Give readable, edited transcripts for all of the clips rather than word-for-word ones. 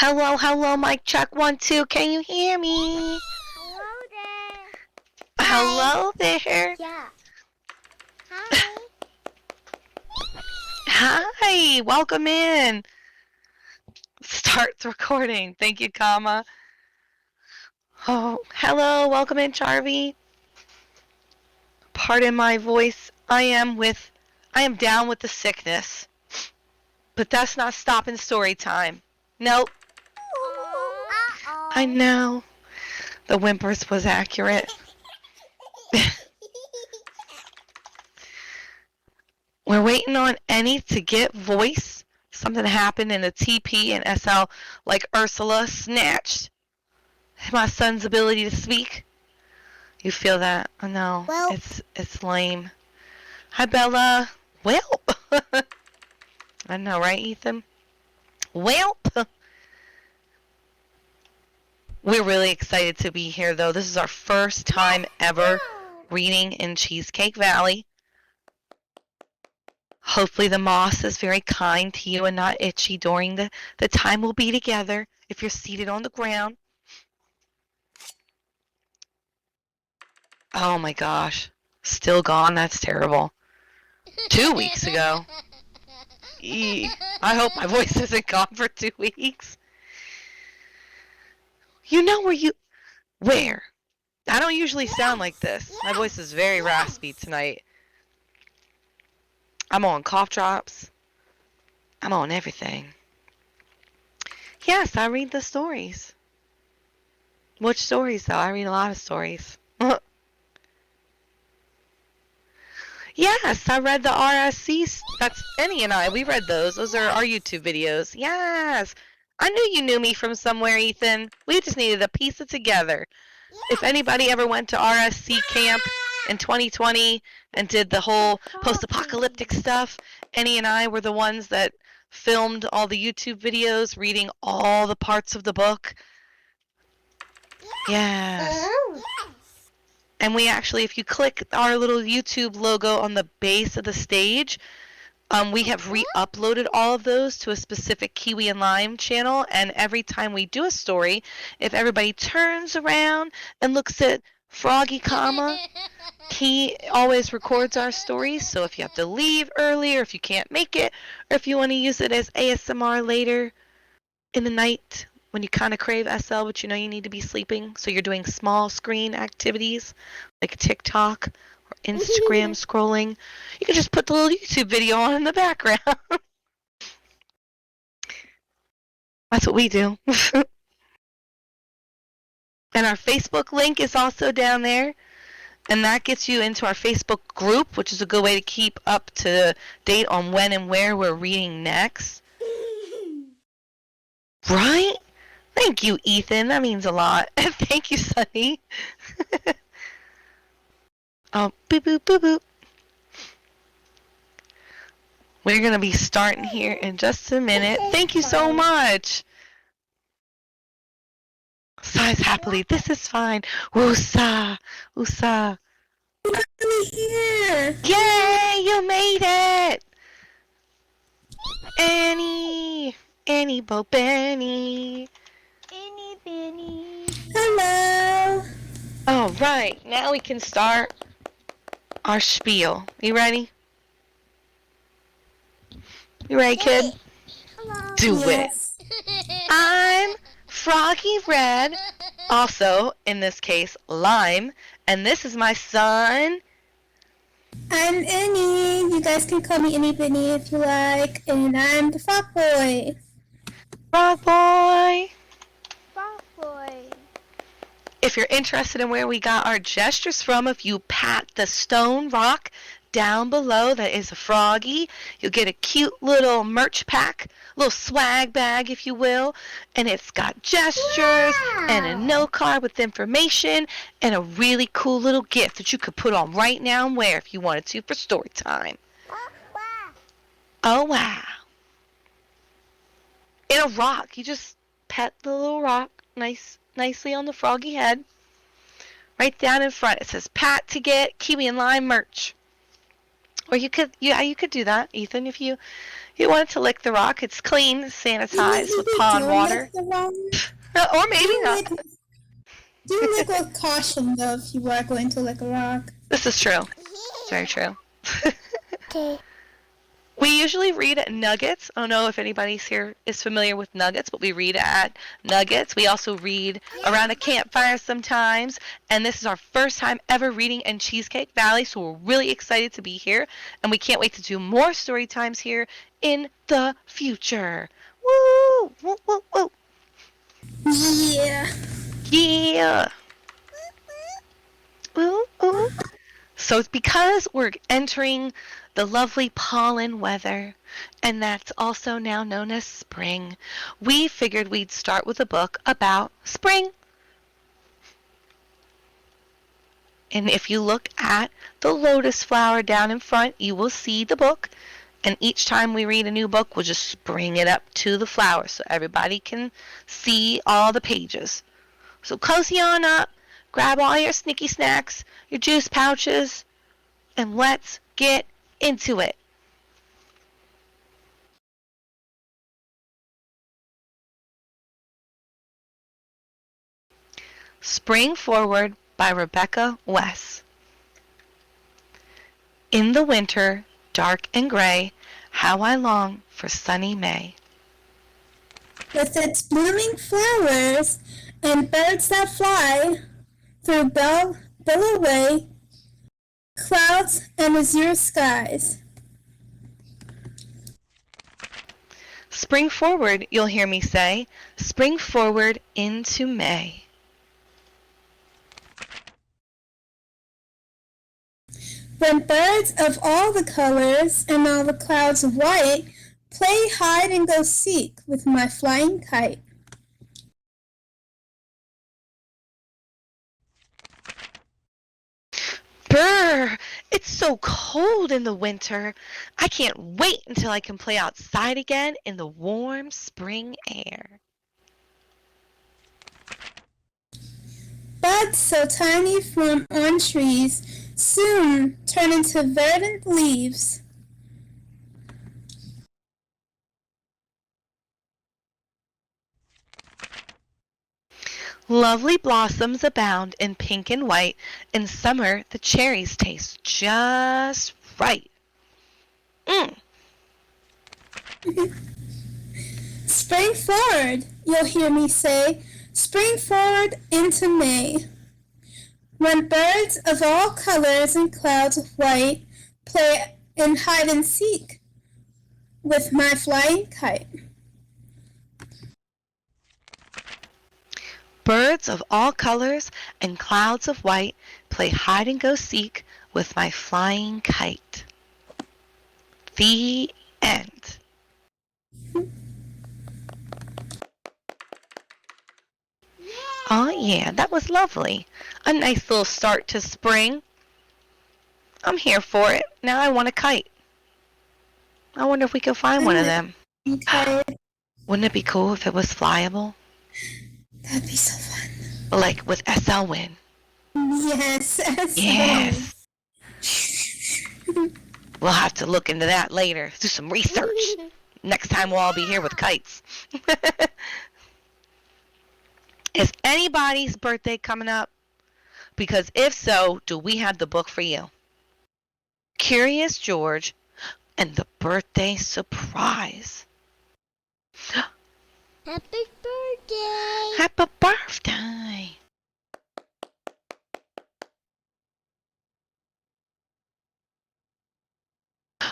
Hello, hello, mic check 1, 2. Can you hear me? Hello there. Hello there. Yeah. Hi. Hi, welcome in. Starts recording. Thank you, comma. Oh, hello, welcome in, Charlie. Pardon my voice. I am down with the sickness. But that's not stopping story time. Nope. Uh-oh. I know. The whimpers was accurate. We're waiting on Enny to get voice. Something happened in the TP and SL, like Ursula snatched my son's ability to speak. You feel that? I know. Well. It's lame. Hi, Bella. Well. I know, right, Ethan? Well. We're really excited to be here, though. This is our first time ever reading in Cheesecake Valley. Hopefully the moss is very kind to you and not itchy during the time we'll be together if you're seated on the ground. Oh my gosh. Still gone? That's terrible. 2 weeks ago. I hope my voice isn't gone for 2 weeks. You know where? I don't usually sound like this. My voice is very raspy tonight. I'm on cough drops. I'm on everything. Yes, I read the stories. Which stories, though? I read a lot of stories. Yes, I read the RSCs. That's Enny and I. We read those. Those are our YouTube videos. Yes. I knew you knew me from somewhere, Ethan. We just needed to piece it together. If anybody ever went to RSC camp in 2020 and did the whole post-apocalyptic stuff, Enny and I were the ones that filmed all the YouTube videos, reading all the parts of the book. Yes. And we actually, if you click our little YouTube logo on the base of the stage, we have re-uploaded all of those to a specific Kiwi and Lime channel. And every time we do a story, if everybody turns around and looks at Froggy, he always records our stories. So if you have to leave early, or if you can't make it, or if you want to use it as ASMR later in the night, when you kind of crave SL, but you know you need to be sleeping, so you're doing small screen activities like TikTok or Instagram scrolling, you can just put the little YouTube video on in the background. That's what we do. And our Facebook link is also down there, and that gets you into our Facebook group, which is a good way to keep up to date on when and where we're reading next. Right? Thank you, Ethan. That means a lot. Thank you, Sunny. Oh, boop, boop, boop, boop. We're going to be starting here in just a minute. Thank you so much. Sighs happily. This is fine. Woosah. Woosah. I'm here. Yay, you made it. Enny. Enny Bo Benny. Enny Benny. Hello. All right, now we can start our spiel. You ready? You ready, kid? Hello. Do Yes. it. I'm Froggy Red, also, in this case, Lime, and this is my son. I'm Enny. You guys can call me Enny Benny if you like. And I'm the Frog Boy. Frog Boy. Frog boy. If you're interested in where we got our gestures from, if you pat the stone rock down below that is a froggy, you'll get a cute little merch pack, little swag bag, if you will, and it's got gestures and a note card with information and a really cool little gift that you could put on right now and wear if you wanted to for story time. Oh, wow. In a rock, you just pet the little rock nicely on the froggy head. Right down in front, it says Pat to get Kiwi and Lime merch. Or you could do that, Ethan, if you wanted to lick the rock. It's clean, sanitized with pond water. Or maybe not. Do lick with caution, though, if you are going to lick a rock. This is true. It's very true. Okay. We usually read at Nuggets. I don't know if anybody's here is familiar with Nuggets, but we read at Nuggets. We also read around a campfire sometimes. And this is our first time ever reading in Cheesecake Valley, so we're really excited to be here. And we can't wait to do more story times here in the future. Woo! Woo, woo, woo. Yeah. Yeah. Ooh, ooh. So it's because we're entering the lovely pollen weather, and that's also now known as spring, we figured we'd start with a book about spring. And if you look at the lotus flower down in front, you will see the book. And each time we read a new book, we'll just bring it up to the flower so everybody can see all the pages. So cozy on up, grab all your sneaky snacks, your juice pouches, and let's get into it. Spring Forward by Rebecca Weis. In the winter, dark and gray, how I long for sunny May. With its blooming flowers and birds that fly through billowy clouds and azure skies. Spring forward, you'll hear me say, spring forward into May. When birds of all the colors and all the clouds of white play hide and go seek with my flying kite. Brr! It's so cold in the winter. I can't wait until I can play outside again in the warm spring air. Buds so tiny from on trees soon turn into verdant leaves. Lovely blossoms abound in pink and white. In summer, the cherries taste just right. Spring forward, you'll hear me say, spring forward into May. When birds of all colors and clouds of white play in hide and seek with my flying kite. Birds of all colors and clouds of white play hide and go seek with my flying kite. The end. Oh yeah, that was lovely. A nice little start to spring. I'm here for it. Now I want a kite. I wonder if we can find one of them. Okay. Wouldn't it be cool if it was flyable? That'd be so fun. Like with SL Win. Yes. Yes. We'll have to look into that later. Do some research. Next time we'll all be here with kites. Is anybody's birthday coming up? Because if so, do we have the book for you? Curious George and the Birthday Surprise. Happy birthday! Happy birthday!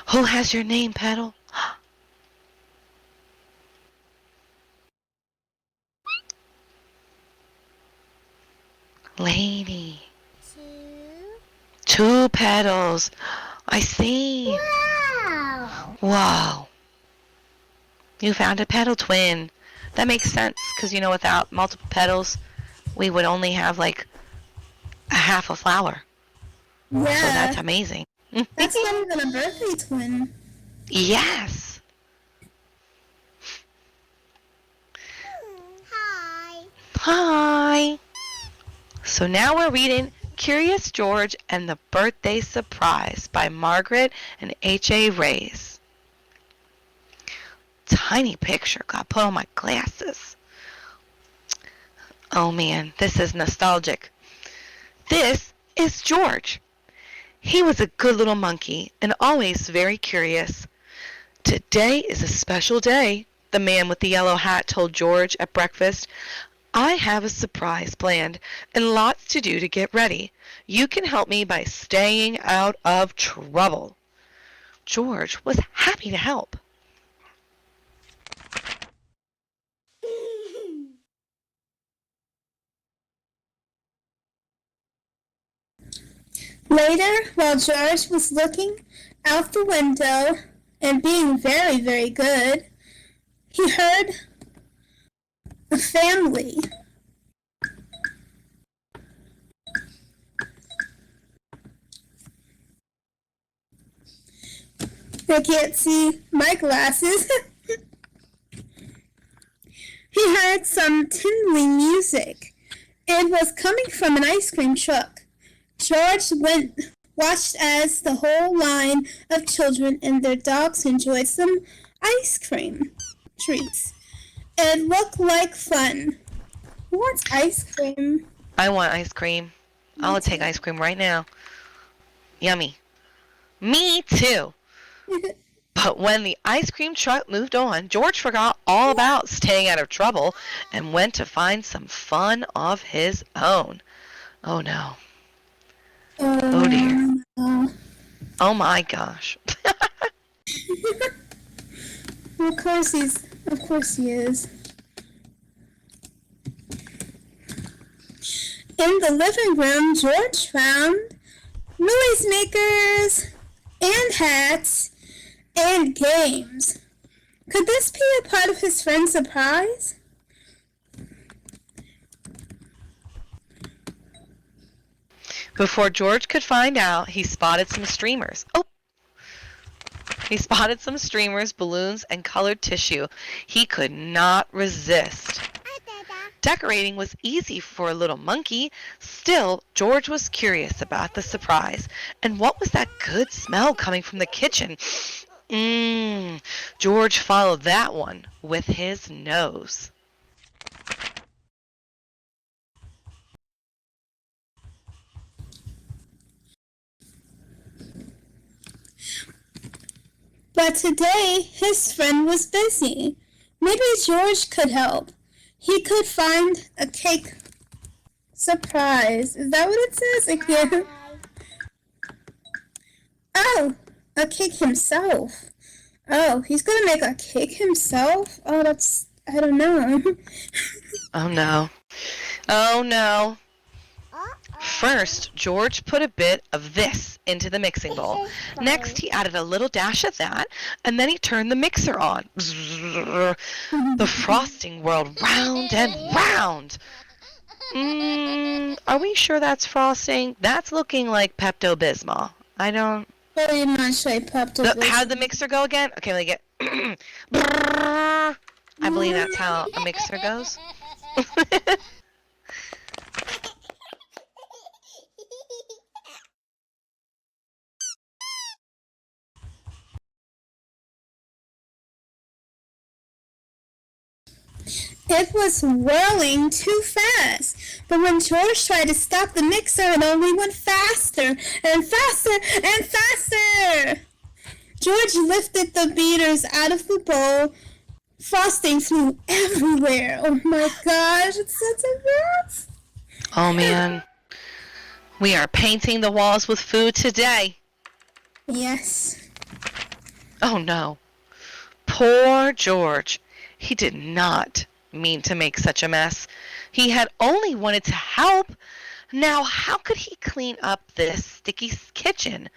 Who has your name, Petal? Lady. Two petals. I see. Wow! Whoa. You found a petal twin. That makes sense, because, you know, without multiple petals, we would only have, like, a half a flower. Yeah. So that's amazing. That's not even a birthday twin. Yes. Hi! Hi. So now we're reading Curious George and the Birthday Surprise by Margret and H.A.Rey. Tiny picture. Got put on my glasses. Oh man, this is nostalgic. This is George. He was a good little monkey and always very curious. Today is a special day, the man with the yellow hat told George at breakfast. I have a surprise planned and lots to do to get ready. You can help me by staying out of trouble. George was happy to help. Later, while George was looking out the window and being very, very good, he heard a family. I can't see my glasses. He heard some tinkling music. It was coming from an ice cream truck. George watched as the whole line of children and their dogs enjoyed some ice cream treats. It looked like fun. Who wants ice cream? I want ice cream. I'll take ice cream right now. Yummy. Me too. But when the ice cream truck moved on, George forgot all about staying out of trouble and went to find some fun of his own. Oh no. Oh dear. Oh my gosh. Of course he is. In the living room, George found noisemakers and hats and games. Could this be a part of his friend's surprise? Before George could find out, he spotted some streamers. He spotted some streamers, balloons, and colored tissue. He could not resist. Decorating was easy for a little monkey. Still, George was curious about the surprise. And what was that good smell coming from the kitchen? George followed that one with his nose. But today, his friend was busy. Maybe George could help. He could find a cake surprise. Is that what it says? I can't. Oh, a cake himself. Oh, he's gonna make a cake himself? Oh, I don't know. Oh no. Oh no. First, George put a bit of this into the mixing bowl. Next, he added a little dash of that, and then he turned the mixer on. The frosting whirled round and round. Are we sure that's frosting? That's looking like Pepto-Bismol. I don't... Very much like Pepto-Bismol. How did the mixer go again? Okay, let me get... I believe that's how a mixer goes. It was whirling too fast, but when George tried to stop the mixer, it only went faster and faster and faster. George lifted the beaters out of the bowl. Frosting flew everywhere. Oh my gosh, it's such a mess. Oh man, we are painting the walls with food today. Yes. Oh no. Poor George. He did not mean to make such a mess. He had only wanted to help. Now, how could he clean up this sticky kitchen?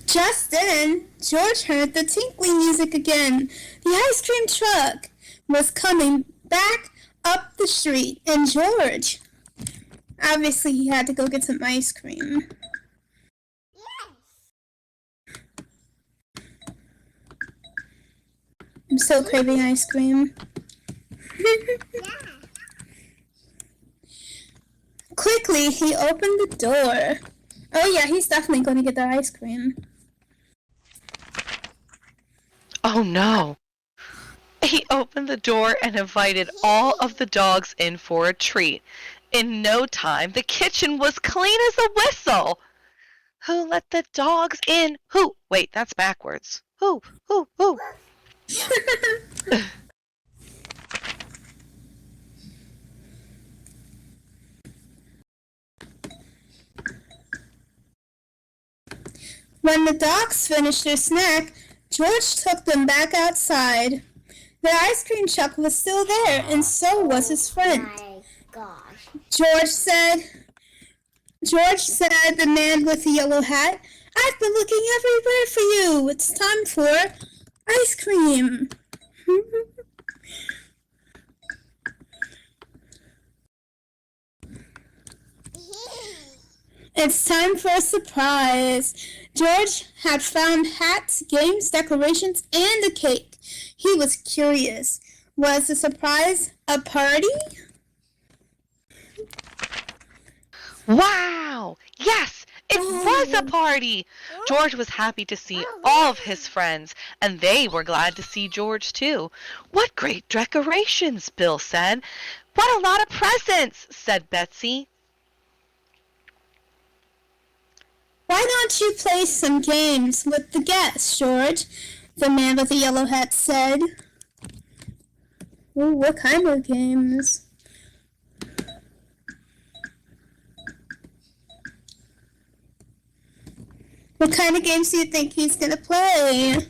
Just then, George heard the tinkling music again. The ice cream truck was coming back up the street, and George, obviously he had to go get some ice cream. I'm still craving ice cream. Quickly, he opened the door. Oh yeah, he's definitely going to get the ice cream. Oh no. He opened the door and invited all of the dogs in for a treat. In no time, the kitchen was clean as a whistle. Who let the dogs in? Who? Wait, that's backwards. Who? When the dogs finished their snack, George took them back outside. The ice cream truck was still there, and so was his friend. My gosh. George said, the man with the yellow hat, I've been looking everywhere for you. It's time for ice cream. It's time for a surprise. George had found hats, games, decorations, and a cake. He was curious. Was the surprise a party? Wow! Yes! It was a party! George was happy to see all of his friends, and they were glad to see George too. What great decorations, Bill said. What a lot of presents, said Betsy. Why don't you play some games with the guests, George? The man with the yellow hat said. Ooh, what kind of games? What kind of games do you think he's gonna play?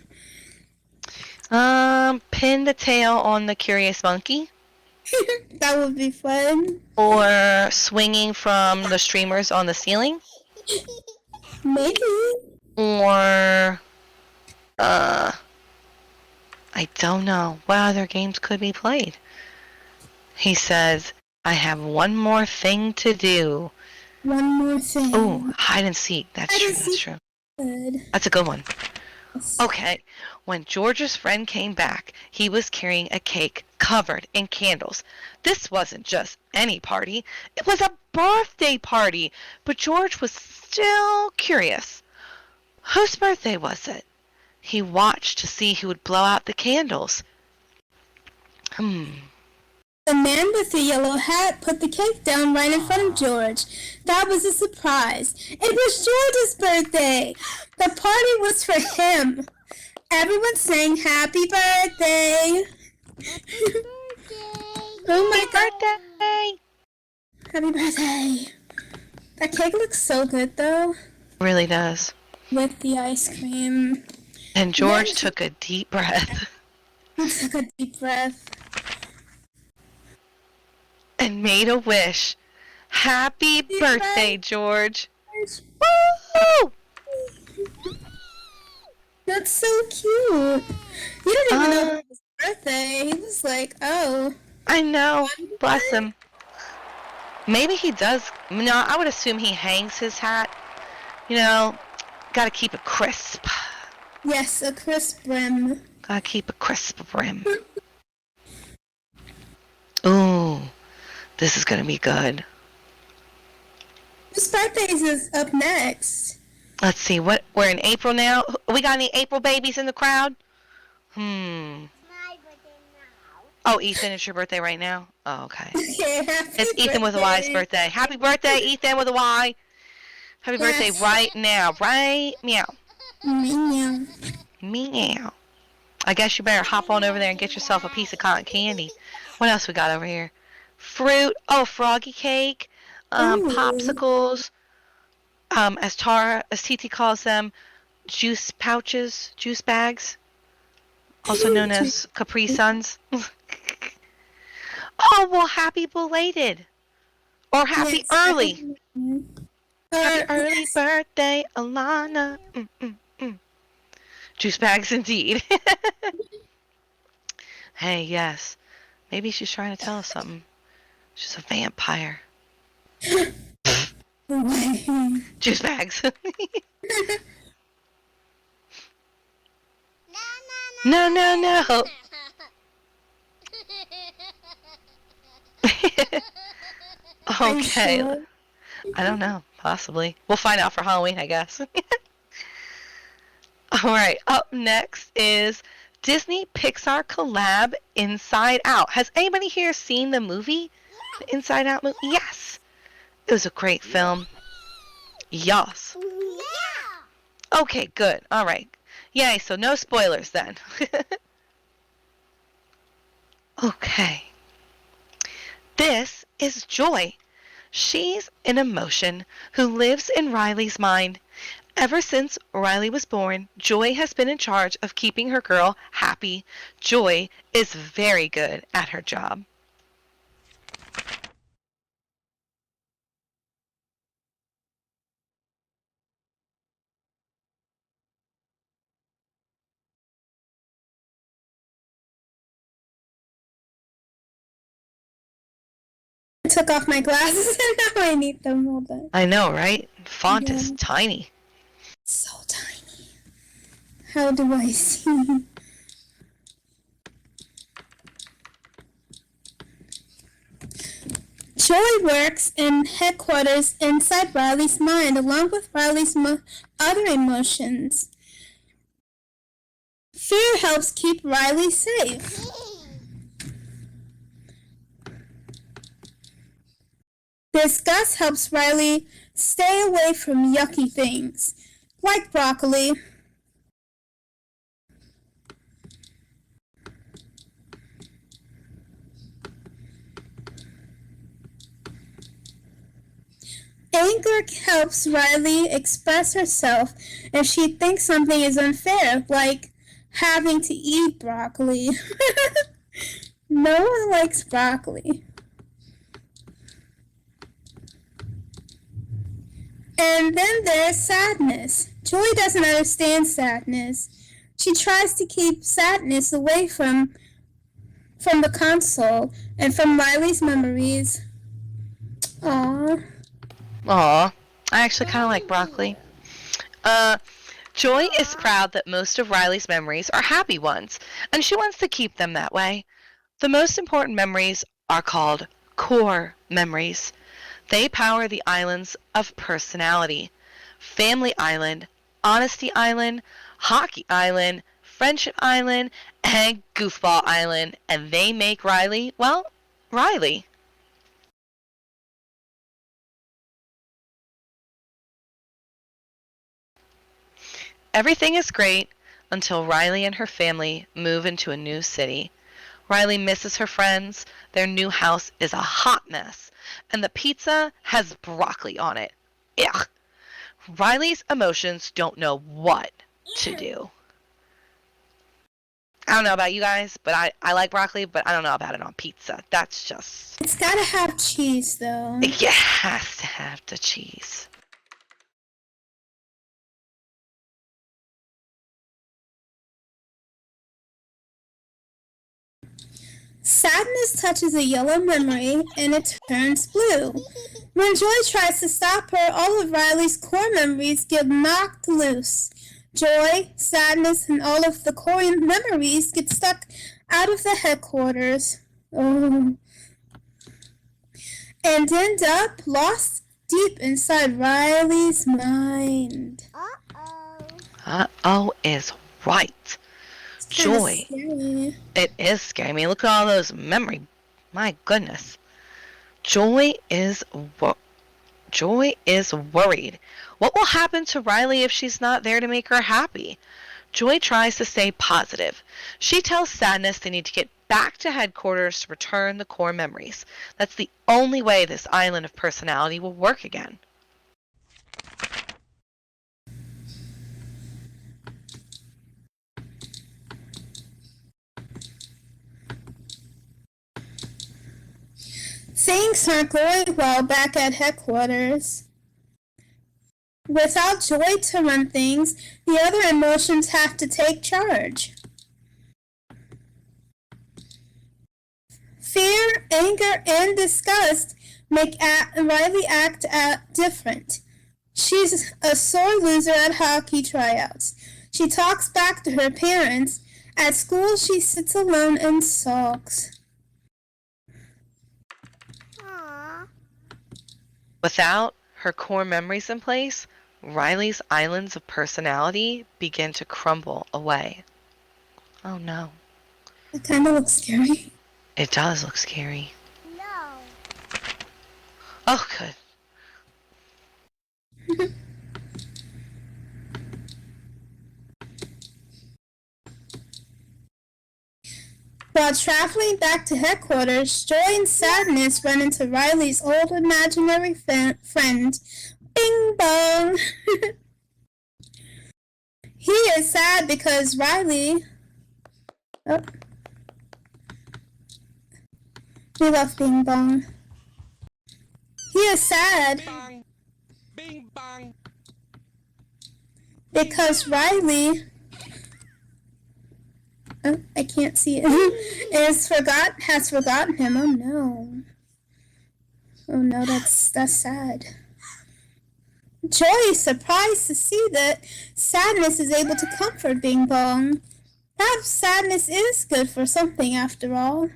Pin the tail on the curious monkey. That would be fun. Or swinging from the streamers on the ceiling. Maybe. Or, I don't know. What other games could be played? He says, I have one more thing to do. One more thing. Oh, hide and seek. That's true. Good. That's a good one. Okay. When George's friend came back, he was carrying a cake covered in candles. This wasn't just any party. It was a birthday party. But George was still curious. Whose birthday was it? He watched to see who would blow out the candles. The man with the yellow hat put the cake down right in front of George. That was a surprise. It was George's birthday. The party was for him. Everyone sang happy birthday. Oh my Birthday! Happy birthday. That cake looks so good though. It really does. With the ice cream. And George took a deep breath. He took a deep breath. And made a wish. Happy birthday, George. Woo! That's so cute. You didn't even know it was his birthday. He was like, oh. I know. Bless him. Maybe he does. No, I would assume he hangs his hat. You know, gotta keep it crisp. Yes, a crisp brim. Gotta keep a crisp brim. Ooh, this is gonna be good. Whose birthday is up next? Let's see, we're in April now. We got any April babies in the crowd? My birthday now. Oh, Ethan, it's your birthday right now? Oh, okay. Okay, It's Ethan with a Y's birthday. Happy birthday, Ethan with a Y. Happy birthday right now. Right? Meow. Meow. Meow. I guess you better hop on over there and get yourself a piece of cotton candy. What else we got over here? Fruit. Oh, froggy cake. Popsicles. As TT calls them, juice pouches, juice bags. Also known as Capri Suns. Oh, well, happy belated. Or happy early. Happy early birthday, Alana. Juice bags indeed. Hey, yes. Maybe she's trying to tell us something. She's a vampire. Juice bags. No. Okay. I don't know. Possibly. We'll find out for Halloween, I guess. All right. Up next is Disney Pixar collab Inside Out. Has anybody here seen the movie? The Inside Out movie? Yes. It was a great film. Yes. Yeah. Okay, good. All right. Yay, so no spoilers then. Okay. This is Joy. She's an emotion who lives in Riley's mind. Ever since Riley was born, Joy has been in charge of keeping her girl happy. Joy is very good at her job. I took off my glasses and now I need them. Hold on. I know, right? Font is Yeah. tiny. So tiny. How do I see? Joy works in headquarters inside Riley's mind along with Riley's other emotions. Fear helps keep Riley safe. Disgust helps Riley stay away from yucky things, like broccoli. Anger helps Riley express herself if she thinks something is unfair, like having to eat broccoli. No one likes broccoli. And then there's sadness. Joy doesn't understand sadness. She tries to keep sadness away from the console and from Riley's memories. Aww. Aw, I actually kind of like broccoli. Joy is proud that most of Riley's memories are happy ones, and she wants to keep them that way. The most important memories are called core memories. They power the islands of personality. Family Island, Honesty Island, Hockey Island, Friendship Island, and Goofball Island, and they make Riley, well, Riley. Everything is great until Riley and her family move into a new city. Riley misses her friends, their new house is a hot mess, and the pizza has broccoli on it. Ugh. Riley's emotions don't know what to do. I don't know about you guys, but I like broccoli, but I don't know about it on pizza. That's just... It's gotta have cheese, though. It has to have the cheese. Sadness touches a yellow memory and it turns blue. When Joy tries to stop her, all of Riley's core memories get knocked loose. Joy, sadness, and all of the core memories get stuck out of the headquarters. Oh. And end up lost deep inside Riley's mind. Uh-oh. Uh-oh is right. Joy. Scary. It is scary. I mean, look at all those memory. My goodness. Joy is worried. What will happen to Riley if she's not there to make her happy? Joy tries to stay positive. She tells Sadness they need to get back to headquarters to return the core memories. That's the only way this island of personality will work again. Things aren't going well back at headquarters. Without Joy to run things, the other emotions have to take charge. Fear, anger, and disgust make Riley act different. She's a sore loser at hockey tryouts. She talks back to her parents. At school, she sits alone and sulks. Aw. Without her core memories in place, Riley's islands of personality begin to crumble away. Oh no. It kind of looks scary. It does look scary. No. Oh, good. While traveling back to headquarters, Joy and Sadness run into Riley's old imaginary friend, Bing Bong. He is sad because Riley... Oh. We love Bing Bong. He is sad Bing bong. because Riley... Oh, I can't see it. has forgotten him. Oh no. Oh no, that's sad. Joy is surprised to see that Sadness is able to comfort Bing Bong. Perhaps Sadness is good for something after all.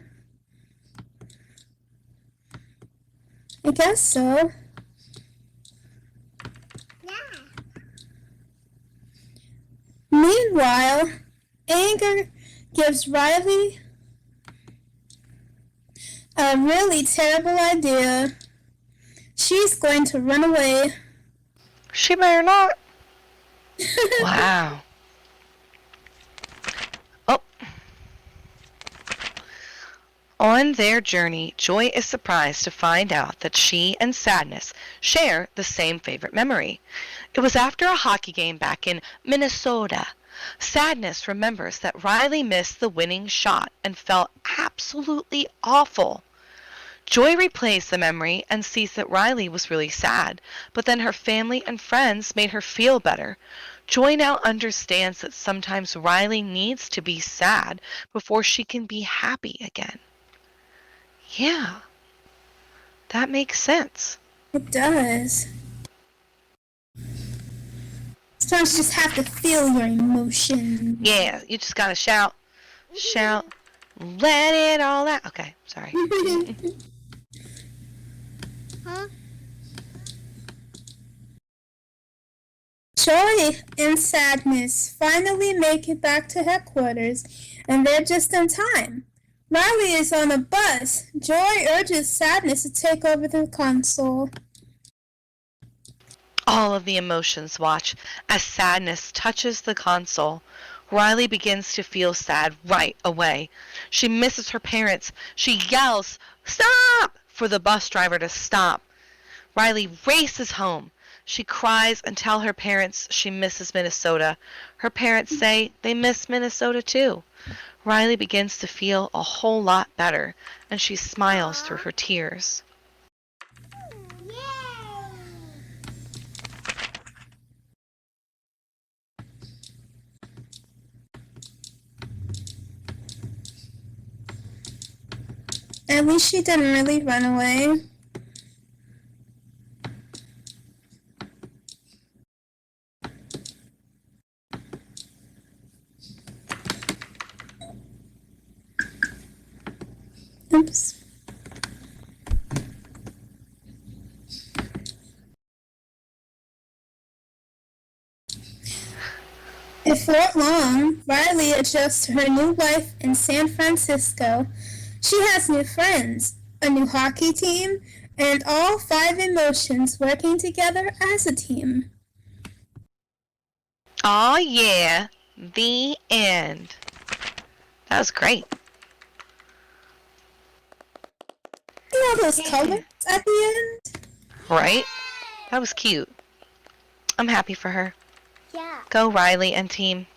I guess so. Yeah. Meanwhile, anger gives Riley a really terrible idea. She's going to run away. She better not. Wow. Oh. On their journey, Joy is surprised to find out that she and Sadness share the same favorite memory. It was after a hockey game back in Minnesota. Sadness remembers that Riley missed the winning shot and felt absolutely awful. Joy replays the memory and sees that Riley was really sad, but then her family and friends made her feel better. Joy now understands that sometimes Riley needs to be sad before she can be happy again. Yeah, that makes sense. It does. Sometimes you just have to feel your emotion. Yeah, you just gotta shout, let it all out. Okay, sorry. Huh? Joy and Sadness finally make it back to headquarters, and they're just in time. Riley is on a bus. Joy urges Sadness to take over the console. All of the emotions watch as Sadness touches the console. Riley begins to feel sad right away. She misses her parents. She yells, "Stop!" for the bus driver to stop. Riley races home. She cries and tells her parents she misses Minnesota. Her parents say they miss Minnesota too. Riley begins to feel a whole lot better, and she smiles through her tears. At least she didn't really run away. Oops. Before long, Riley adjusts to her new life in San Francisco. She has new friends, a new hockey team, and all 5 emotions working together as a team. Aw, yeah. The end. That was great. See all those colors at the end? Right? That was cute. I'm happy for her. Yeah. Go Riley and team.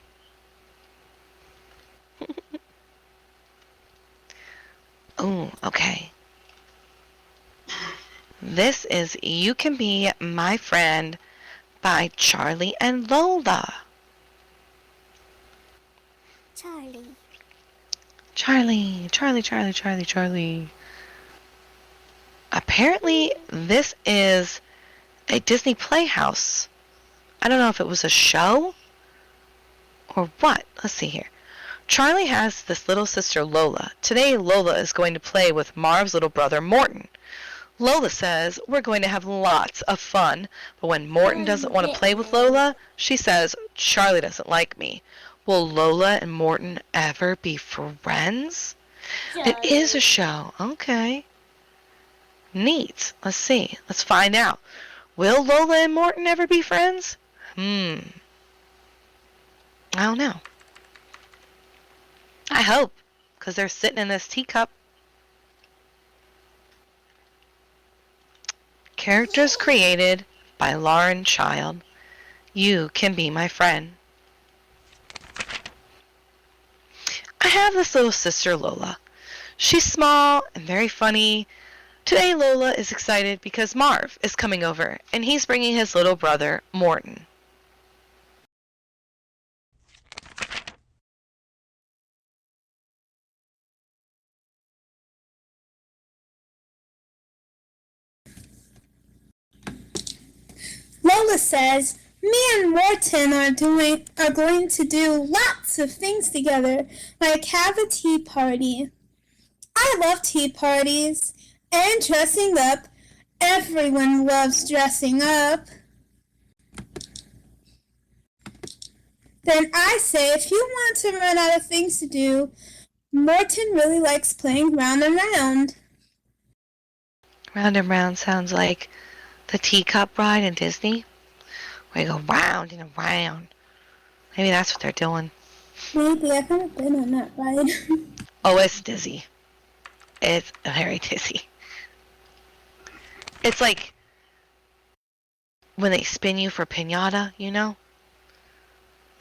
Ooh, okay. This is You Can Be My Friend by Charlie and Lola. Charlie. Charlie. Apparently, this is a Disney Playhouse. I don't know if it was a show or what. Let's see here. Charlie has this little sister, Lola. Today, Lola is going to play with Marv's little brother, Morton. Lola says we're going to have lots of fun, but when Morton doesn't want to play with Lola, she says Charlie doesn't like me. Will Lola and Morton ever be friends? It is a show. Okay. Neat. Let's see. Let's find out. Will Lola and Morton ever be friends? I don't know. I hope, because they're sitting in this teacup. Characters created by Lauren Child. You can be my friend. I have this little sister, Lola. She's small and very funny. Today, Lola is excited because Marv is coming over, and he's bringing his little brother, Morton. Lola says, me and Morton are going to do lots of things together, like have a tea party. I love tea parties and dressing up. Everyone loves dressing up. Then I say, if you want to run out of things to do, Morton really likes playing round and round. Round and round sounds like the teacup ride in Disney, where you go round and around. Maybe that's what they're doing. Maybe. I've never been on that ride. Oh, it's dizzy. It's very dizzy. It's like when they spin you for piñata, you know?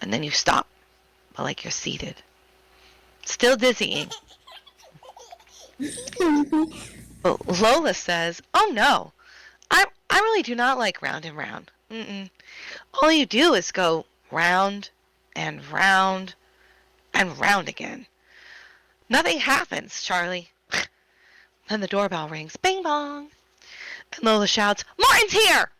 And then you stop, but like you're seated. Still dizzying. But Lola says, oh no, I really do not like round and round. All you do is go round and round and round again. Nothing happens, Charlie. Then the doorbell rings. Bing bong. And Lola shouts, Morton's here!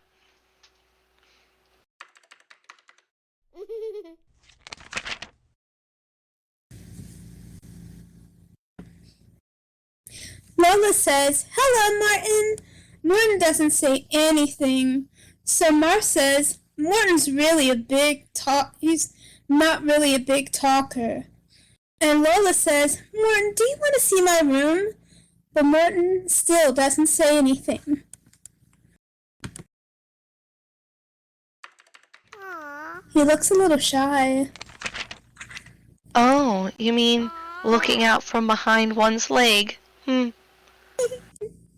Lola says, hello, Morton. Morton doesn't say anything. So Marv says, Morton's really he's not really a big talker. And Lola says, Morton, do you want to see my room? But Morton still doesn't say anything. Aww. He looks a little shy. Oh, you mean looking out from behind one's leg?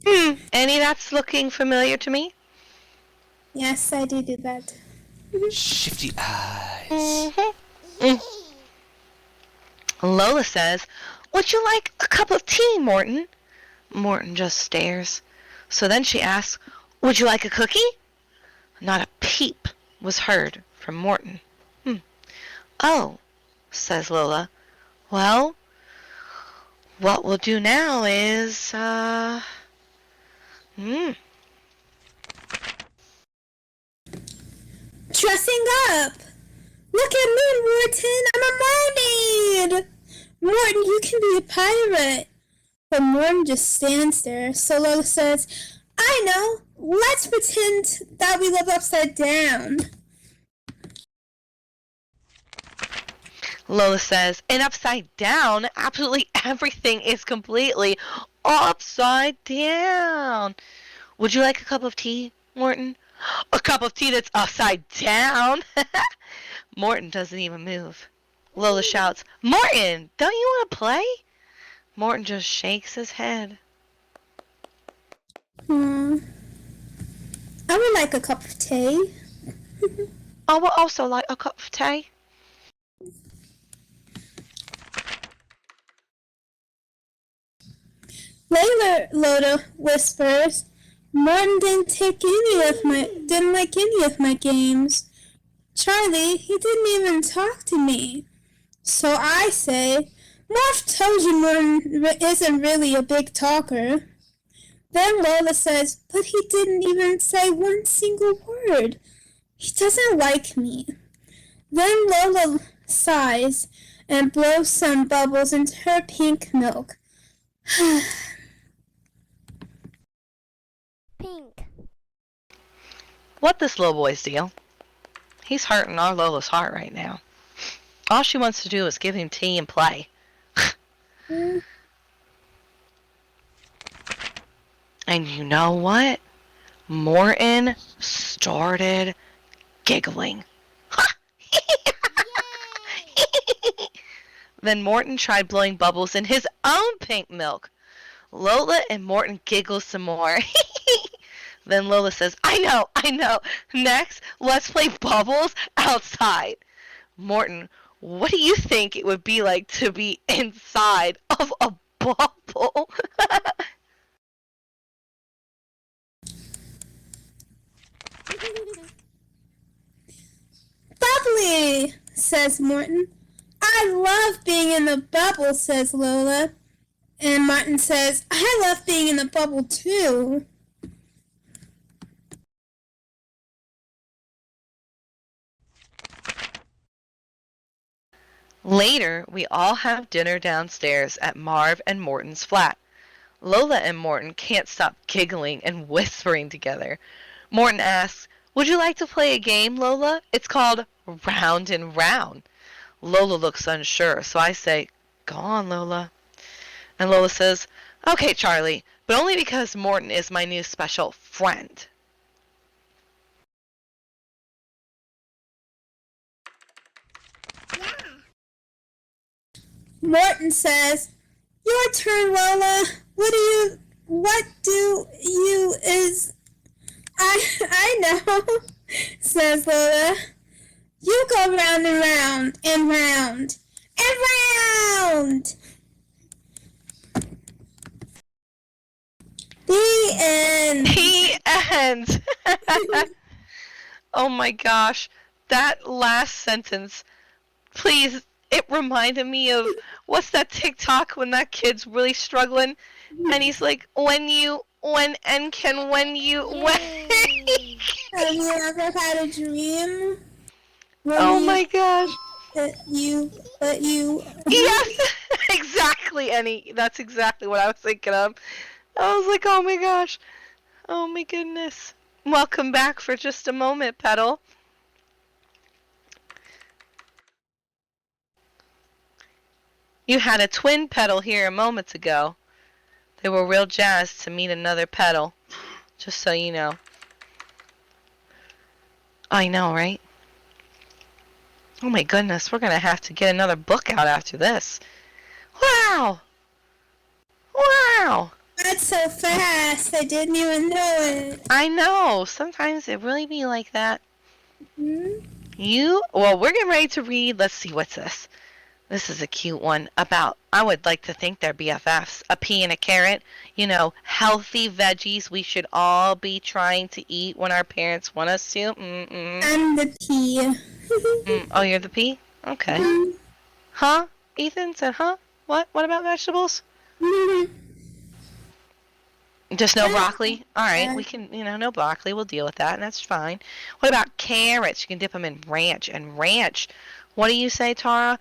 Enny, that's looking familiar to me. Yes, I do that. Shifty eyes. Lola says, would you like a cup of tea, Morton? Morton just stares. So then she asks, would you like a cookie? Not a peep was heard from Morton. Oh, says Lola. Well, what we'll do now is, Dressing up! Look at me, Morton! I'm a mermaid! Morton, you can be a pirate! But Morton just stands there, so Lola says, I know! Let's pretend that we live upside down! Lola says, and upside down, absolutely everything is completely upside down. Would you like a cup of tea, Morton? A cup of tea that's upside down? Morton doesn't even move. Lola shouts, Morton, don't you want to play? Morton just shakes his head. I would like a cup of tea. I would also like a cup of tea. Later, Lola whispers, Morton didn't like any of my games. Charlie, he didn't even talk to me. So I say, Marv told you Morton isn't really a big talker. Then Lola says, but he didn't even say one single word. He doesn't like me. Then Lola sighs and blows some bubbles into her pink milk. Pink. What this little boy's deal? He's hurting our Lola's heart right now. All she wants to do is give him tea and play. And you know what? Morton started giggling. Then Morton tried blowing bubbles in his own pink milk. Lola and Morton giggle some more. Then Lola says, I know. Next, let's play bubbles outside. Morton, what do you think it would be like to be inside of a bubble? Bubbly, says Morton. I love being in the bubble, says Lola. And Martin says, I love being in the bubble too. Later, we all have dinner downstairs at Marv and Morton's flat. Lola and Morton can't stop giggling and whispering together. Morton asks, would you like to play a game, Lola? It's called Round and Round. Lola looks unsure, so I say, go on, Lola. And Lola says, okay, Charlie, but only because Morton is my new special friend. Yeah. Morton says, your turn, Lola. What do you is... I know, says Lola. You go round and round and round and round. The end. The end. Oh my gosh, that last sentence, please, it reminded me of, what's that TikTok when that kid's really struggling and he's like, when you Have you ever had a dream? Oh my gosh. That you. Yes, exactly, Enny. That's exactly what I was thinking of. I was like, oh my gosh. Oh my goodness. Welcome back for just a moment, Petal. You had a twin Petal here a moment ago. They were real jazzed to meet another Petal. Just so you know. I know, right? Oh my goodness, we're gonna have to get another book out after this. Wow! Wow! That's so fast. I didn't even know it. I know. Sometimes it really be like that. Hmm? Well, we're getting ready to read. Let's see, what's this? This is a cute one about, I would like to think they're BFFs. A pea and a carrot. You know, healthy veggies we should all be trying to eat when our parents want us to. I'm the pea. Oh, you're the pea? Okay. Huh? Ethan said, huh? What? What about vegetables? Just no broccoli? Alright, we can, no broccoli. We'll deal with that, and that's fine. What about carrots? You can dip them in ranch. And ranch, what do you say, Tara?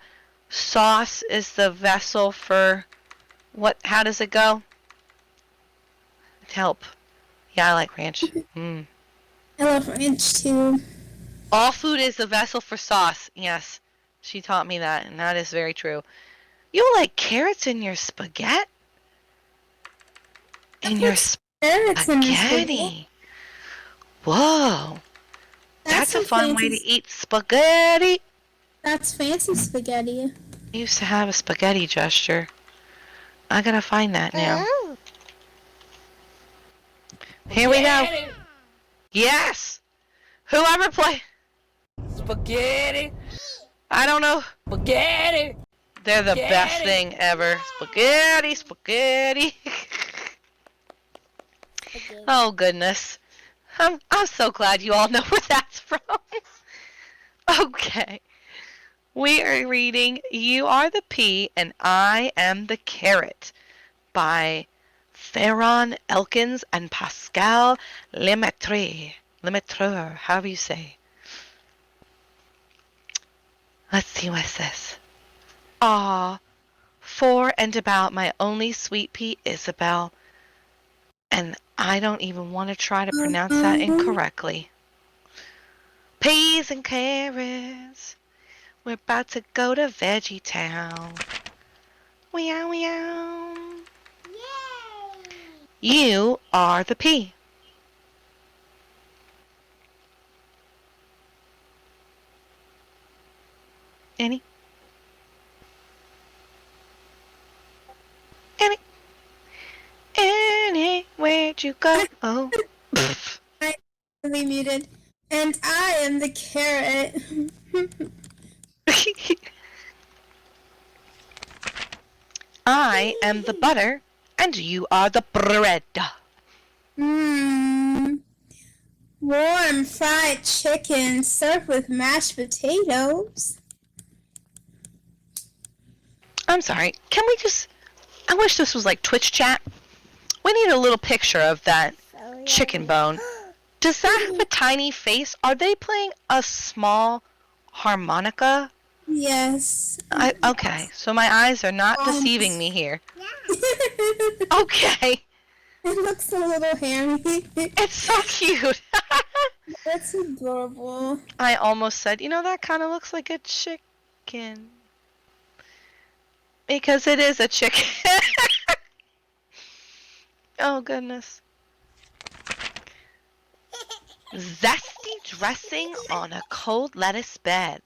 Sauce is the vessel for what? How does it go? Help. Yeah, I like ranch. I love ranch too. All food is a vessel for sauce. Yes, she taught me that, and that is very true. You like carrots in your spaghetti? In your spaghetti? Whoa. That's a fun way to eat spaghetti. That's fancy spaghetti. I used to have a spaghetti gesture. I gotta find that now. Here we go. Yes! Whoever play... Spaghetti. I don't know. Spaghetti. They're the best thing ever. Spaghetti, spaghetti. Oh, goodness. I'm so glad you all know where that's from. Okay. We are reading You Are the Pea and I Am the Carrot by J.Theron, Elkins, and Pascal Lemaitre, however you say. Let's see what it says. Ah, for and about my only sweet pea Isabel, and I don't even want to try to pronounce that incorrectly. Peas and carrots. We're about to go to Veggie Town. Meow meow. Yay! You are the pea. Annie? Annie? Annie, where'd you go? Oh. I am muted. And I am the carrot. I am the butter, and you are the bread. Mmm. Warm fried chicken served with mashed potatoes. I'm sorry, can we just... I wish this was like Twitch chat. We need a little picture of that chicken bone. Does that have a tiny face? Are they playing a small harmonica? Yes. Okay, so my eyes are not deceiving me here. Okay. It looks a little hairy. It's so cute. That's adorable. I almost said, you know, that kind of looks like a chicken. Because it is a chicken. Oh, goodness. Zesty dressing on a cold lettuce bed.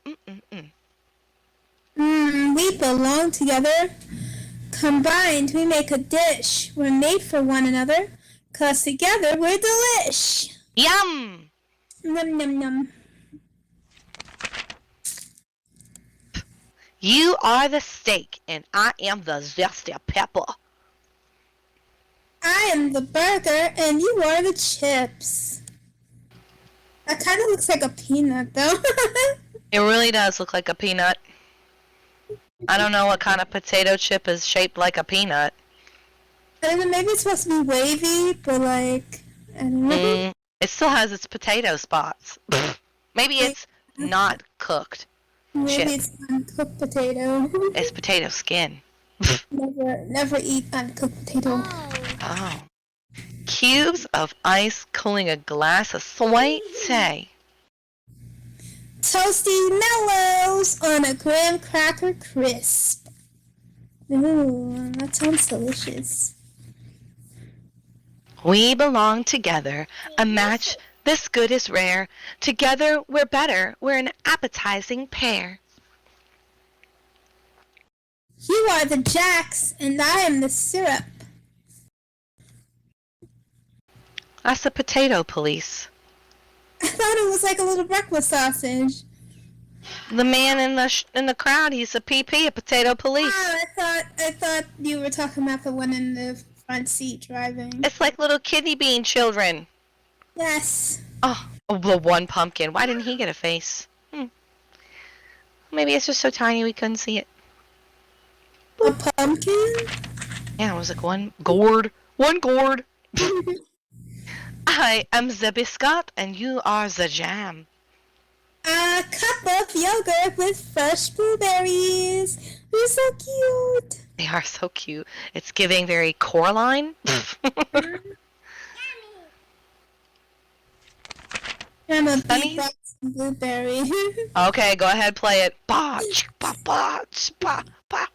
We belong together. Combined, we make a dish. We're made for one another. 'Cause together, we're delish. Yum! Num num num. You are the steak, and I am the zesty pepper. I am the burger, and you are the chips. That kind of looks like a peanut, though. It really does look like a peanut. I don't know what kind of potato chip is shaped like a peanut. I don't know, maybe it's supposed to be wavy, but like, I don't know. It still has its potato spots. Maybe it's not cooked. Maybe chip. it's uncooked potato. It's potato skin. Never eat uncooked potato. Oh. Cubes of ice cooling a glass of sweet tea. Toasty mellows on a graham cracker crisp. Ooh, that sounds delicious. We belong together. A match this good is rare. Together we're better. We're an appetizing pair. You are the jacks, and I am the syrup. That's the potato police. I thought it was like a little breakfast sausage. The man in the crowd, he's a PP, a potato police. Oh, I thought you were talking about the one in the front seat driving. It's like little kidney bean children. Yes. Oh, the one pumpkin. Why didn't he get a face? Maybe it's just so tiny we couldn't see it. A pumpkin? Yeah, it was like one gourd. One gourd. I am the biscuit and you are the jam. A cup of yogurt with fresh blueberries. They're so cute. They are so cute. It's giving very Coraline. I'm a Sunny? beatbox blueberry. Okay, go ahead, play it. Ba, ch, ba, ba, ch, ba, ba.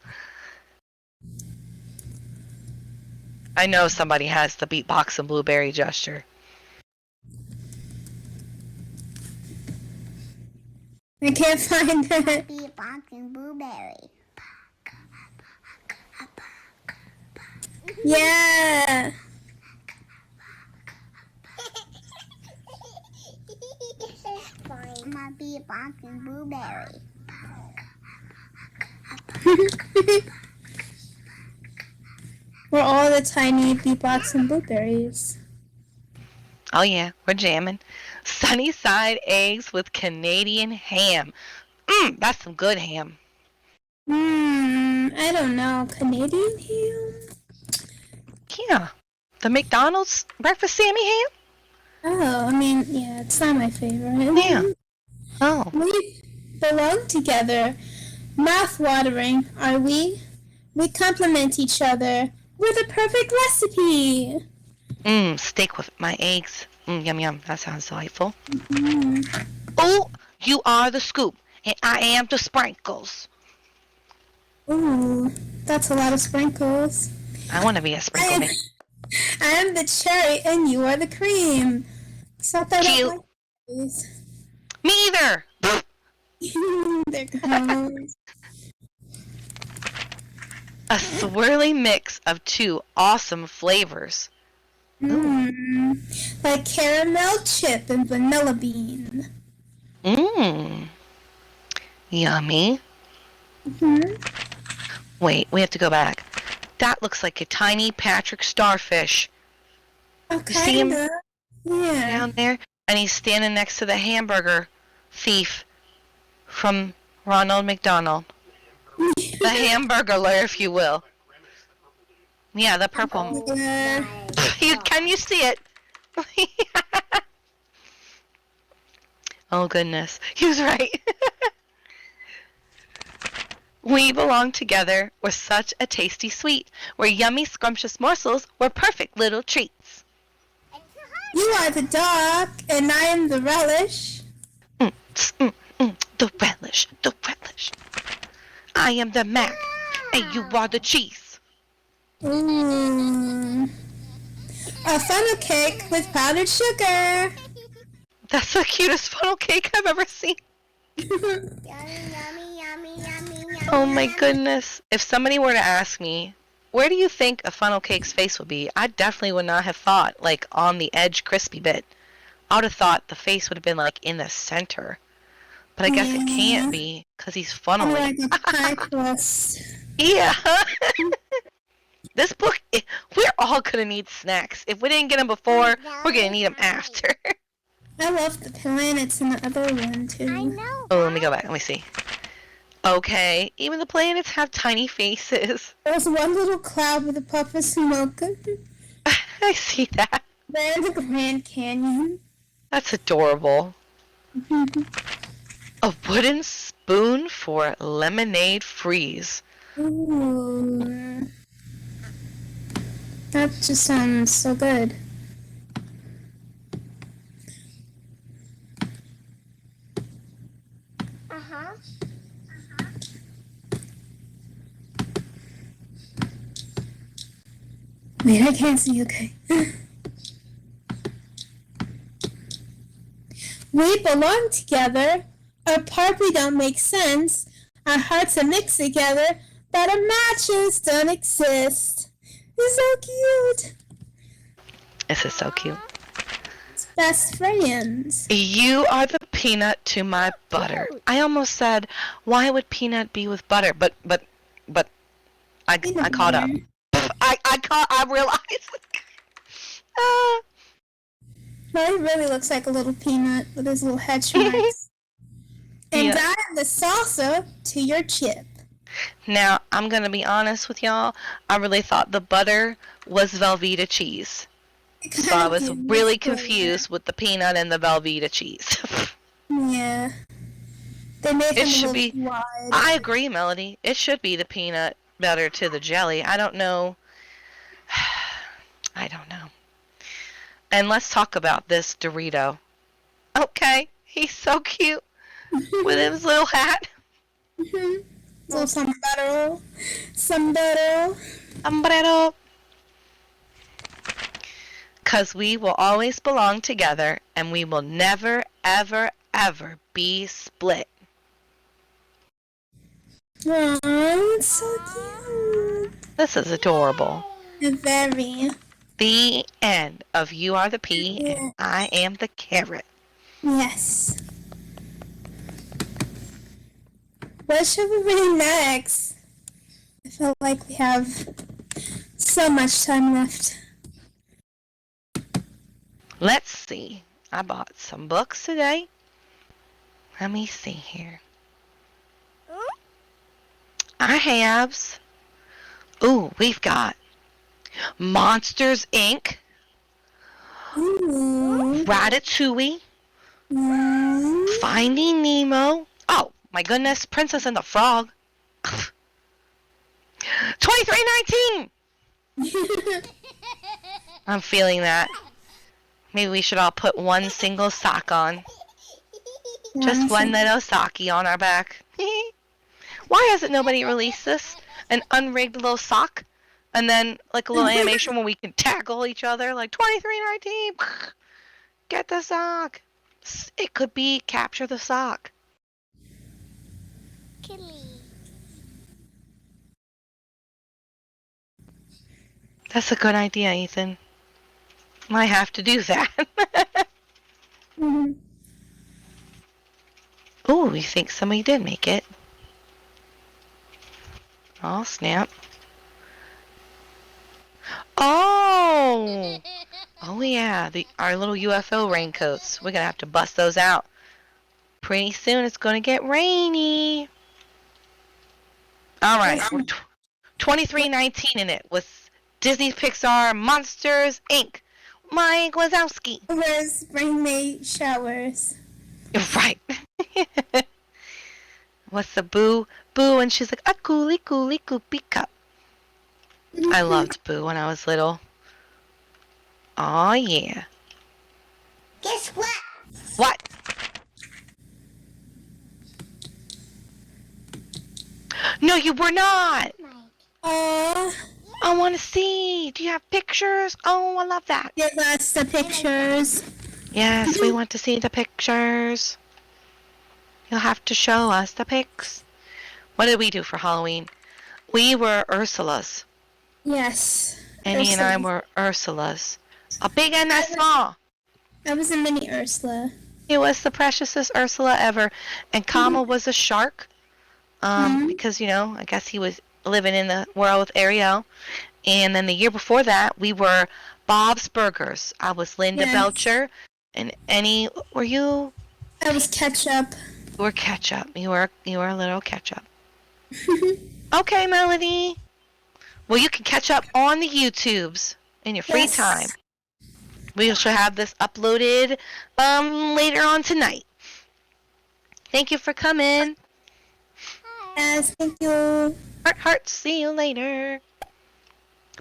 I know somebody has the beatbox and blueberry gesture. I can't find it. Beatbox and blueberry. Yeah. My beatbox and blueberry. We're all the tiny beatbox and blueberries. Oh yeah, we're jamming. Sunny side eggs with Canadian ham. That's some good ham. I don't know. Canadian ham? Yeah. The McDonald's breakfast Sammy ham? Oh, I mean, yeah, it's not my favorite. Yeah. Oh. We belong together. Mouth-watering, are we? We complement each other. We're the perfect recipe. Steak with my eggs. Yum yum. That sounds delightful. Mm. Oh, you are the scoop, and I am the sprinkles. Ooh, that's a lot of sprinkles. I want to be a sprinkle man. I am the cherry and you are the cream. Except I Cute. don't like these. Me either. There goes. A swirly mix of two awesome flavors. Like caramel chip and vanilla bean. Yummy. Wait, we have to go back. That looks like a tiny Patrick starfish. Oh, You see him kinda. Yeah. down there? And he's standing next to the hamburger thief from Ronald McDonald. The hamburglar, if you will. Yeah, the purple one. Yeah. Can you see it? Oh, goodness. He was right. We belong together. We're such a tasty sweet. We're yummy, scrumptious morsels. We're perfect little treats. You are the dog, and I am the relish. The relish, the relish. I am the mac, and you are the cheese. A funnel cake with powdered sugar. That's the cutest funnel cake I've ever seen. Yummy, yummy, yummy, yummy. Oh my goodness. If somebody were to ask me, where do you think a funnel cake's face would be? I definitely would not have thought, like, on the edge crispy bit. I would have thought the face would have been, like, in the center. But I guess it can't be, because he's funneling. Like a pie crust. Yeah. This book, we're all going to need snacks. If we didn't get them before, we're going to need them after. I love the planets in the other one, too. I know. Oh, let me go back. Let me see. Okay, even the planets have tiny faces. There's one little cloud with a puff of smoke. I see that. Then the Grand Canyon. That's adorable. A wooden spoon for lemonade freeze. Ooh. That just sounds so good. Uh-huh. Wait, I can't see, okay. We belong together. Apart we don't make sense. Our hearts are mixed together, but our matches don't exist. It's so cute. This is so cute. It's best friends. You are the peanut to my butter. I almost said, why would peanut be with butter? But I caught up. I realized. He really looks like a little peanut with his little head stripes. And Yeah. I am the salsa to your chip. Now, I'm going to be honest with y'all. I really thought the butter was Velveeta cheese. So I was really confused with the peanut and the Velveeta cheese. Yeah. They made It him a should little be- too wide. I agree, Melody. It should be the peanut butter to the jelly. I don't know. I don't know. And let's talk about this Dorito. Okay, he's so cute with his little hat. Little sombrero. Sombrero. Sombrero. Because we will always belong together and we will never, ever, ever be split. Aww, it's so cute. This is adorable. Very. The end of You Are the Pea and I Am the Carrot. Yes. What should we read next? I feel like we have so much time left. Let's see. I bought some books today. Let me see here. I have. Ooh, we've got Monsters Inc., Ooh. Ratatouille, Ooh. Finding Nemo. Oh, my goodness, Princess and the Frog. 2319! I'm feeling that. Maybe we should all put one single sock on. Just one little socky on our back. Why hasn't nobody released this? An unrigged little sock? And then, like, a little animation where we can tackle each other, like, 2319! Get the sock! It could be capture the sock. Killy. That's a good idea, Ethan. I have to do that. Ooh, you think somebody did make it. Oh, snap. Oh! Oh, yeah, our little UFO raincoats. We're going to have to bust those out. Pretty soon it's going to get rainy. All right, we're 2319 in it with Disney Pixar Monsters, Inc. Mike Wazowski. Where's rainmate showers? Right. What's the Boo? Boo, and she's like, a coolie coolie coopy cup. I loved Boo when I was little. Aw, yeah. Guess what? What? No, you were not. Aww. I want to see. Do you have pictures? Oh, I love that. Yeah, that's the pictures. Yes, we want to see the pictures. You'll have to show us the pics. What did we do for Halloween? We were Ursulas. Yes. Enny and I were Ursulas. A big and a small. I was a mini Ursula. He was the preciousest Ursula ever. And Kama was a shark. Because, you know, I guess he was living in the world with Ariel. And then the year before that, we were Bob's Burgers. I was Linda Belcher. And Enny, were you? I was Ketchup. You were Ketchup. You were a little Ketchup. Okay, Melody. Well, you can catch up on the YouTubes in your free time. We should have this uploaded later on tonight. Thank you for coming. Yes, thank you. Heart, see you later.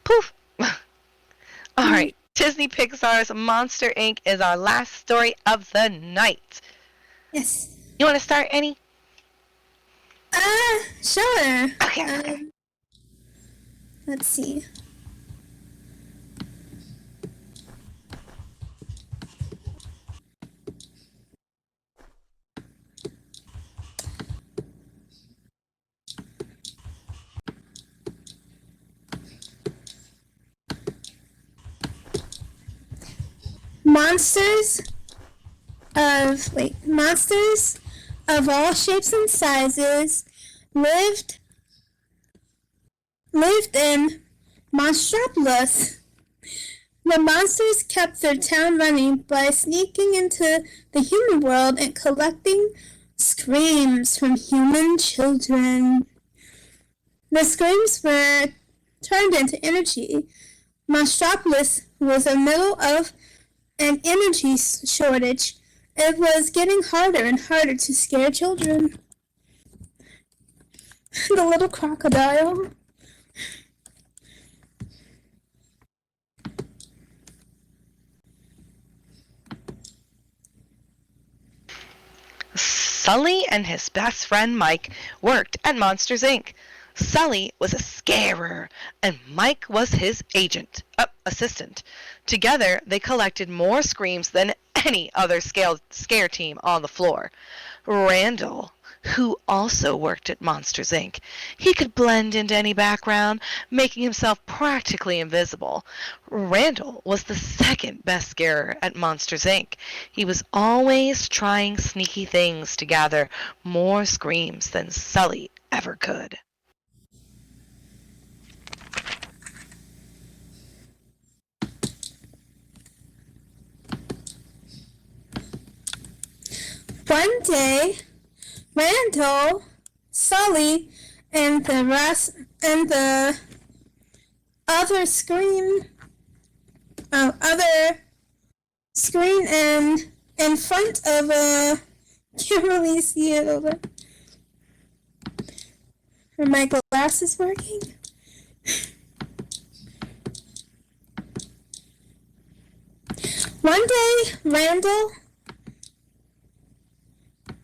Poof. All right. Disney Pixar's Monster Inc. is our last story of the night. Yes. You want to start, Enny? Sure. Okay. Let's see. Monsters of all shapes and sizes lived in Monstropolis. The monsters kept their town running by sneaking into the human world and collecting screams from human children. The screams were turned into energy. Monstropolis was in the middle of an energy shortage. It was getting harder and harder to scare children. The little crocodile. Sully and his best friend Mike worked at Monsters, Inc. Sully was a scarer, and Mike was his assistant. Together, they collected more screams than any other scare team on the floor. Randall, who also worked at Monsters, Inc. He could blend into any background, making himself practically invisible. Randall was the second best scarer at Monsters, Inc. He was always trying sneaky things to gather more screams than Sully ever could. One day, Randall, Sully, and the other screen and in front of can't really see it over. Are my glasses working? One day, Randall,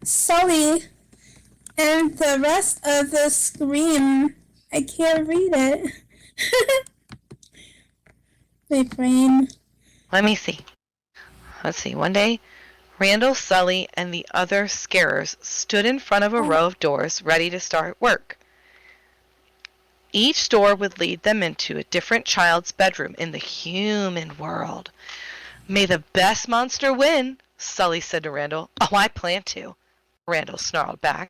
Sully, and the rest of the scream. I can't read it. My brain. Let me see. Let's see. One day, Randall, Sully, and the other scarers stood in front of a row of doors ready to start work. Each door would lead them into a different child's bedroom in the human world. May the best monster win, Sully said to Randall. Oh, I plan to, Randall snarled back.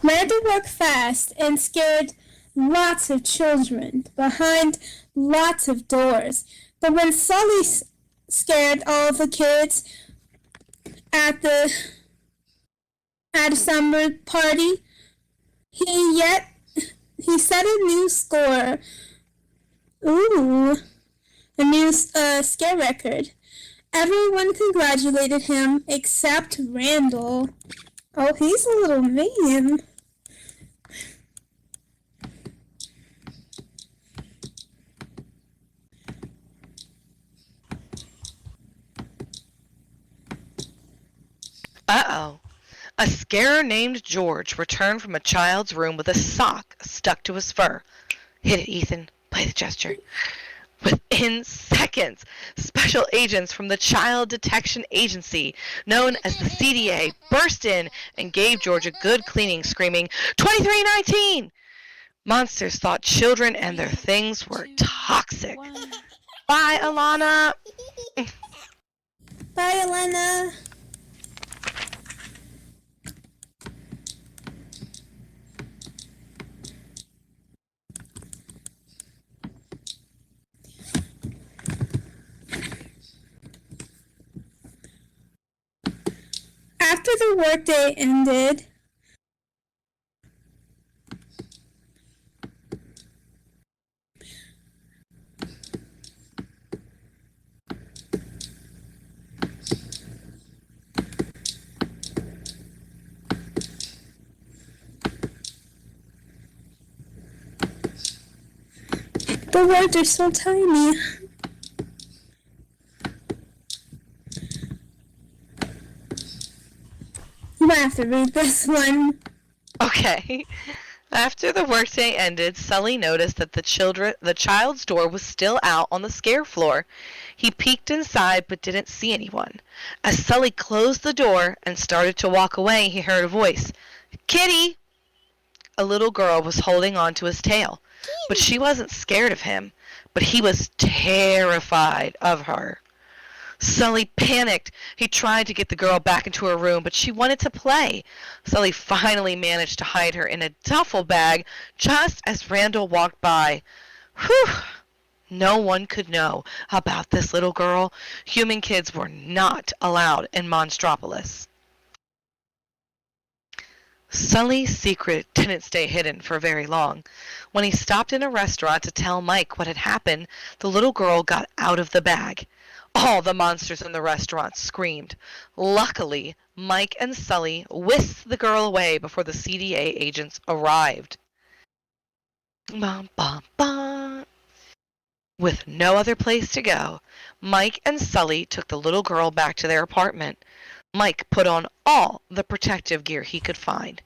Randall worked fast and scared lots of children behind lots of doors. But when Sully scared all the kids at a summer party, he set a new score. Ooh. A new scare record. Everyone congratulated him except Randall. Oh, he's a little mean. Uh-oh. A scarer named George returned from a child's room with a sock stuck to his fur. Hit it, Ethan. Play the gesture. Within seconds, special agents from the Child Detection Agency, known as the CDA, burst in and gave George a good cleaning, screaming, 2319! Monsters thought children and their things were toxic. Bye, Alana! Bye, Alana. After the workday ended, the words are so tiny. You might have to read this one. Okay. After the workday ended, Sully noticed that the child's door was still out on the scare floor. He peeked inside but didn't see anyone. As Sully closed the door and started to walk away, he heard a voice. Kitty! A little girl was holding on to his tail, but she wasn't scared of him, but he was terrified of her. Sully panicked. He tried to get the girl back into her room, but she wanted to play. Sully finally managed to hide her in a duffel bag just as Randall walked by. Whew! No one could know about this little girl. Human kids were not allowed in Monstropolis. Sully's secret didn't stay hidden for very long. When he stopped in a restaurant to tell Mike what had happened, the little girl got out of the bag. All the monsters in the restaurant screamed. Luckily, Mike and Sully whisked the girl away before the CDA agents arrived. Bum, bum, bum. With no other place to go, Mike and Sully took the little girl back to their apartment. Mike put on all the protective gear he could find,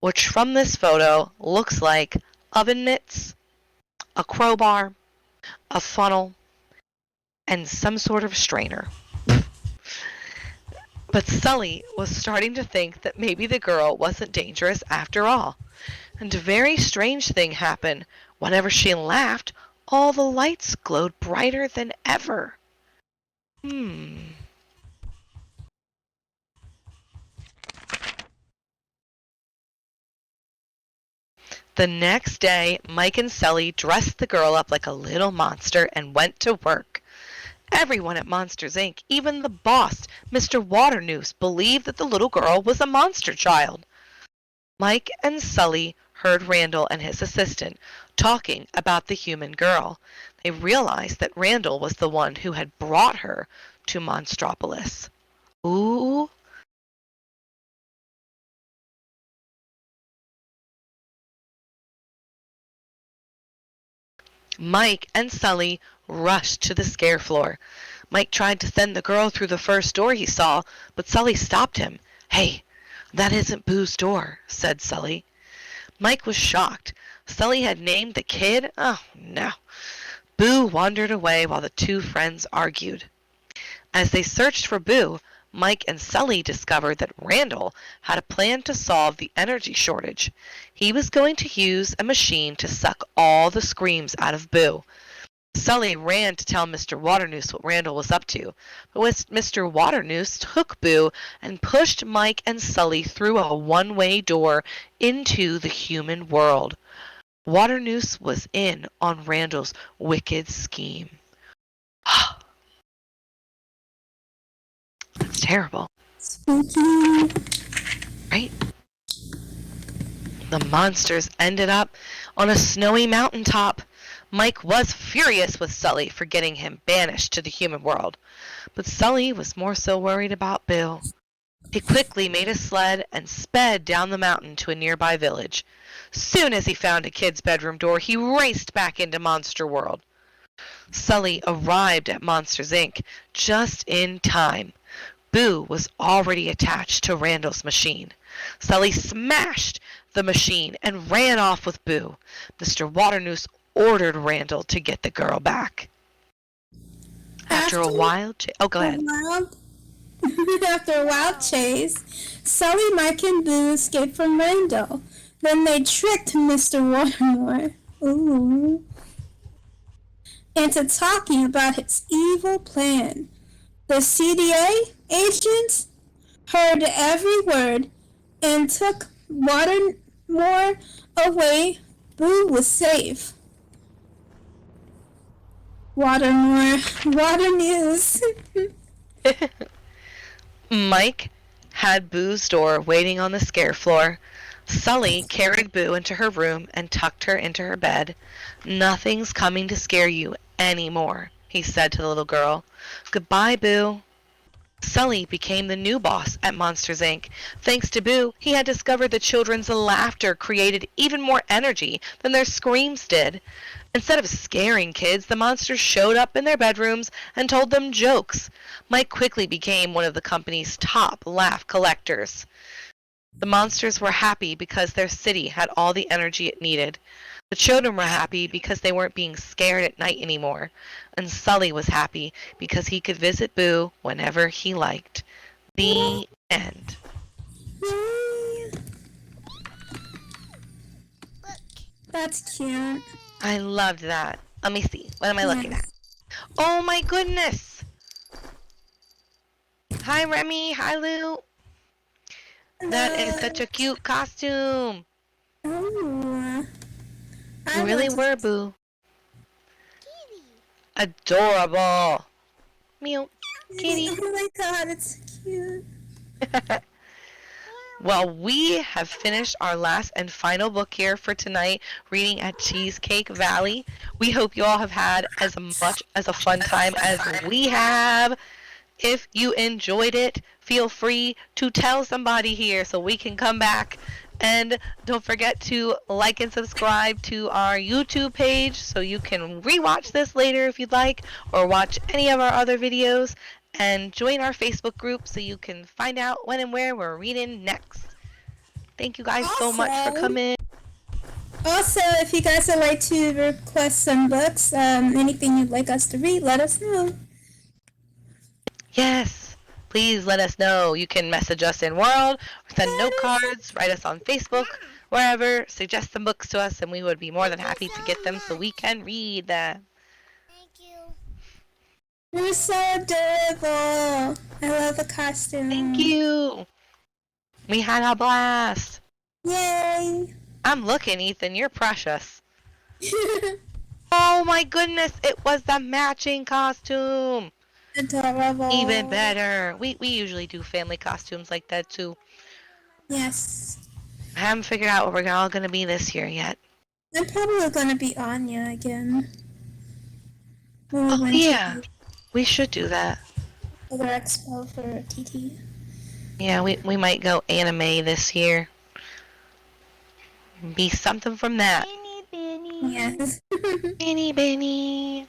which from this photo looks like oven mitts, a crowbar, a funnel, and some sort of strainer. But Sully was starting to think that maybe the girl wasn't dangerous after all. And a very strange thing happened. Whenever she laughed, all the lights glowed brighter than ever. The next day, Mike and Sully dressed the girl up like a little monster and went to work. Everyone at Monsters, Inc., even the boss, Mr. Waternoose, believed that the little girl was a monster child. Mike and Sully heard Randall and his assistant talking about the human girl. They realized that Randall was the one who had brought her to Monstropolis. Ooh. Mike and Sully rushed to the scare floor. Mike tried to send the girl through the first door he saw, but Sully stopped him. "Hey, that isn't Boo's door," said Sully. Mike was shocked. Sully had named the kid? Oh, no. Boo wandered away while the two friends argued. As they searched for Boo, Mike and Sully discovered that Randall had a plan to solve the energy shortage. He was going to use a machine to suck all the screams out of Boo. Sully ran to tell Mr. Waternoose what Randall was up to, but Mr. Waternoose took Boo and pushed Mike and Sully through a one-way door into the human world. Waternoose was in on Randall's wicked scheme. That's terrible. Spooky. Right? The monsters ended up on a snowy mountaintop. Mike was furious with Sully for getting him banished to the human world, but Sully was more so worried about Boo. He quickly made a sled and sped down the mountain to a nearby village. Soon as he found a kid's bedroom door, he raced back into Monster World. Sully arrived at Monsters, Inc. just in time. Boo was already attached to Randall's machine. Sully smashed the machine and ran off with Boo. Mr. Waternoose ordered Randall to get the girl back. After a wild chase... Oh, go ahead. After a wild chase, Sully, Mike, and Boo escaped from Randall. Then they tricked Mr. Watermore into talking about his evil plan. The CDA agents heard every word and took Watermore away. Boo was safe. Waternoose. Mike had Boo's door waiting on the scare floor. Sully carried Boo into her room and tucked her into her bed. "Nothing's coming to scare you anymore," he said to the little girl. "Goodbye, Boo." Sully became the new boss at Monsters, Inc. Thanks to Boo, he had discovered that children's laughter created even more energy than their screams did. Instead of scaring kids, the monsters showed up in their bedrooms and told them jokes. Mike quickly became one of the company's top laugh collectors. The monsters were happy because their city had all the energy it needed. The children were happy because they weren't being scared at night anymore. And Sully was happy because he could visit Boo whenever he liked. The end. That's cute. I loved that. Let me see. What am I looking at? Oh my goodness! Hi Remy. Hi Lou. That is such a cute costume. Oh. You really were, Boo. Adorable. Meow. Kitty. Oh my god, it's cute. Well, we have finished our last and final book here for tonight, reading at Cheesecake Valley. We hope you all have had as much as a fun time as we have. If you enjoyed it, feel free to tell somebody here so we can come back. And don't forget to like and subscribe to our YouTube page so you can rewatch this later if you'd like, or watch any of our other videos. And join our Facebook group so you can find out when and where we're reading next. Thank you guys so much for coming. Also, if you guys would like to request some books, anything you'd like us to read, let us know. Yes, please let us know. You can message us in World, or send note cards, write us on Facebook, wherever. Suggest some books to us, and we would be more than happy to get them so we can read them. You're so adorable. I love the costume. Thank you. We had a blast. Yay. I'm looking, Ethan. You're precious. Oh my goodness. It was the matching costume. Adorable. Even better. We usually do family costumes like that too. Yes. I haven't figured out what we're all gonna be this year yet. I'm probably gonna be Anya again. When we Oh went yeah, to we should do that. the other expo for TT. Yeah, we might go anime this year. Be something from that. Enny Benny. Yes. Enny Benny.